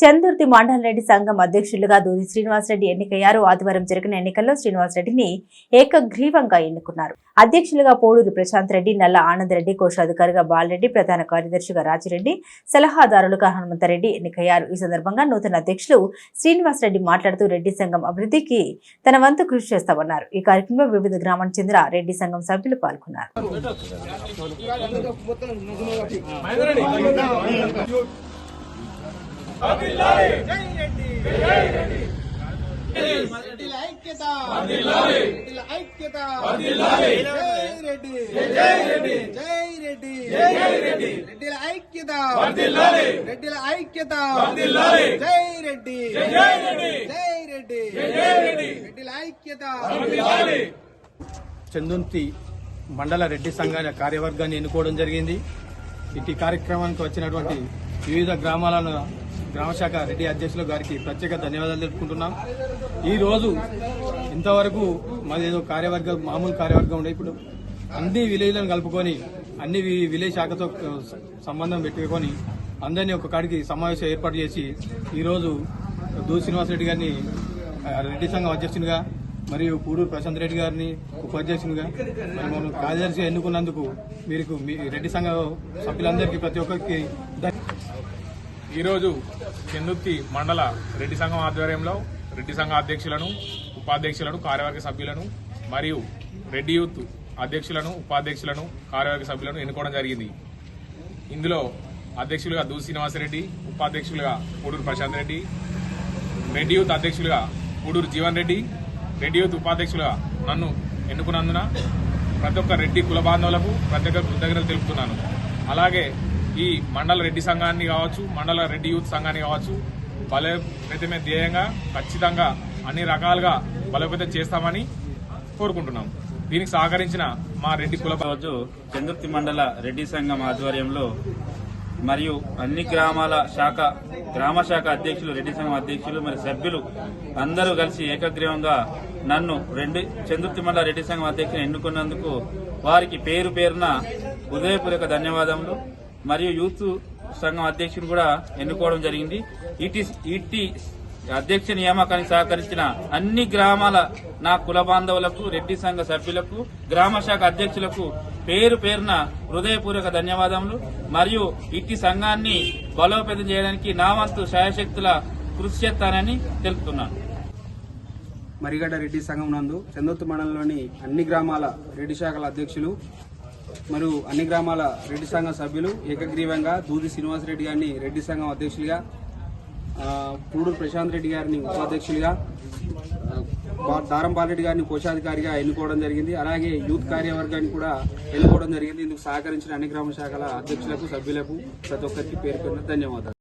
చందుర్తి మండల రెడ్డి సంఘం అధ్యక్షులుగా దూది శ్రీనివాసరెడ్డి ఎన్నికయ్యారు. ఆదివారం జరిగిన ఎన్నికల్లో శ్రీనివాసరెడ్డిని ఏకగ్రీవంగా ఎన్నుకున్నారు. అధ్యక్షులుగా పోడూరు ప్రశాంత్ రెడ్డి, నల్ల ఆనందరెడ్డి, కోశాధికారిగా బాలరెడ్డి, ప్రధాన కార్యదర్శిగా రాజిరెడ్డి, సలహాదారులుగా హనుమంతరెడ్డి ఎన్నికయ్యారు. ఈ సందర్భంగా నూతన అధ్యక్షులు శ్రీనివాసరెడ్డి మాట్లాడుతూ రెడ్డి సంఘం అభివృద్ధికి తన వంతు కృషి చేస్తామన్నారు. ఈ కార్యక్రమంలో వివిధ గ్రామానికి చెందిన రెడ్డి సంఘం సభ్యులు పాల్గొన్నారు. చందుర్తి మండల రెడ్డి సంఘాల కార్యవర్గాన్ని ఎన్నుకోవడం జరిగింది. ఇటు కార్యక్రమానికి వచ్చినటువంటి వివిధ గ్రామశాఖ రెడ్డి అధ్యక్షుల గారికి ప్రత్యేక ధన్యవాదాలు తెలుపుకుంటున్నాం. ఈ రోజు ఇంతవరకు మాది ఏదో మామూలు కార్యవర్గం ఉండే, ఇప్పుడు అన్ని విలేజ్లను కలుపుకొని అన్ని విలేజ్ శాఖతో సంబంధం పెట్టుకొని అందరినీ ఒక కాడికి సమావేశం ఏర్పాటు చేసి ఈరోజు దూది శ్రీనివాసరెడ్డి గారిని రెడ్డి సంఘం అధ్యక్షునిగా మరియు పూడూరు ప్రశాంత్ రెడ్డి గారిని ఉపాధ్యక్షునిగా మరి మనం కార్యదర్శిగా ఎన్నుకున్నందుకు మీకు మీ రెడ్డి సంఘ సభ్యులందరికీ ప్రతి ఒక్కరికి ఈరోజు చందుర్తి మండల రెడ్డి సంఘం ఆధ్వర్యంలో రెడ్డి సంఘ అధ్యక్షులను, ఉపాధ్యక్షులను, కార్యవర్గ సభ్యులను మరియు రెడ్డి యూత్ అధ్యక్షులను, ఉపాధ్యక్షులను, కార్యవర్గ సభ్యులను ఎన్నుకోవడం జరిగింది. ఇందులో అధ్యక్షులుగా దూది శ్రీనివాసరెడ్డి, ఉపాధ్యక్షులుగా పూడూరు ప్రశాంత్ రెడ్డి, రెడ్డి యూత్ అధ్యక్షులుగా పూడూరు జీవన్ రెడ్డి, రెడ్డి యూత్ ఉపాధ్యక్షులుగా నన్ను ఎన్నుకున్నందున ప్రతి ఒక్క రెడ్డి కుల బాంధవులకు ప్రత్యేక కృతజ్ఞతలు తెలుపుతున్నాను. అలాగే ఈ మండల రెడ్డి సంఘాన్ని కావచ్చు, మండల రెడ్డి యూత్ సంఘాన్ని కావచ్చు బలోపేతమే ధ్యేయంగా ఖచ్చితంగా అన్ని రకాలుగా బలోపేతం చేస్తామని కోరుకుంటున్నాం. దీనికి సహకరించిన మా రెడ్డి కుల రోజు చందుర్తి మండల రెడ్డి సంఘం ఆధ్వర్యంలో మరియు అన్ని గ్రామ శాఖ అధ్యక్షులు, రెడ్డి సంఘం అధ్యక్షులు మరి సభ్యులు అందరూ కలిసి ఏకగ్రీవంగా నన్ను చందుర్తి మండల రెడ్డి సంఘం అధ్యక్షులు ఎన్నుకున్నందుకు వారికి పేరు పేరున హృదయపూర్వక ధన్యవాదములు. మరియు యూత్ సంఘం అధ్యక్షుని కూడా ఎన్నుకోవడం జరిగింది. ఇటీ అధ్యక్ష నియామకానికి సహకరించిన అన్ని గ్రామాల నా కుల బాంధవులకు, రెడ్డి సంఘ సభ్యులకు, గ్రామ శాఖ అధ్యక్షులకు పేరు పేరున హృదయపూర్వక ధన్యవాదములు. మరియు ఇట్టి సంఘాన్ని బలోపేతం చేయడానికి నా వంతు శాయశక్తుల కృషి చేస్తానని తెలుపుతున్నాను. మరిగడ్డ రెడ్డి సంఘం నందు చందుర్తి మండలంలోని అన్ని గ్రామాల రెడ్డి శాఖల అధ్యక్షులు మరియు అన్ని గ్రామాల రెడ్డి సంఘం సభ్యులు ఏకగ్రీవంగా దూది శ్రీనివాసరెడ్డి గారిని రెడ్డి సంఘం అధ్యక్షులుగా, పూడూరు ప్రశాంత్ రెడ్డి గారిని ఉపాధ్యక్షులుగా, దారం బాలరెడ్డి గారిని కోశాధికారిగా ఎన్నుకోవడం జరిగింది. అలాగే యూత్ కార్యవర్గాన్ని కూడా ఎన్నుకోవడం జరిగింది. ఇందుకు సహకరించిన అన్ని గ్రామ శాఖల అధ్యక్షులకు, సభ్యులకు ప్రతి ఒక్కరికి పేరు ధన్యవాదాలు.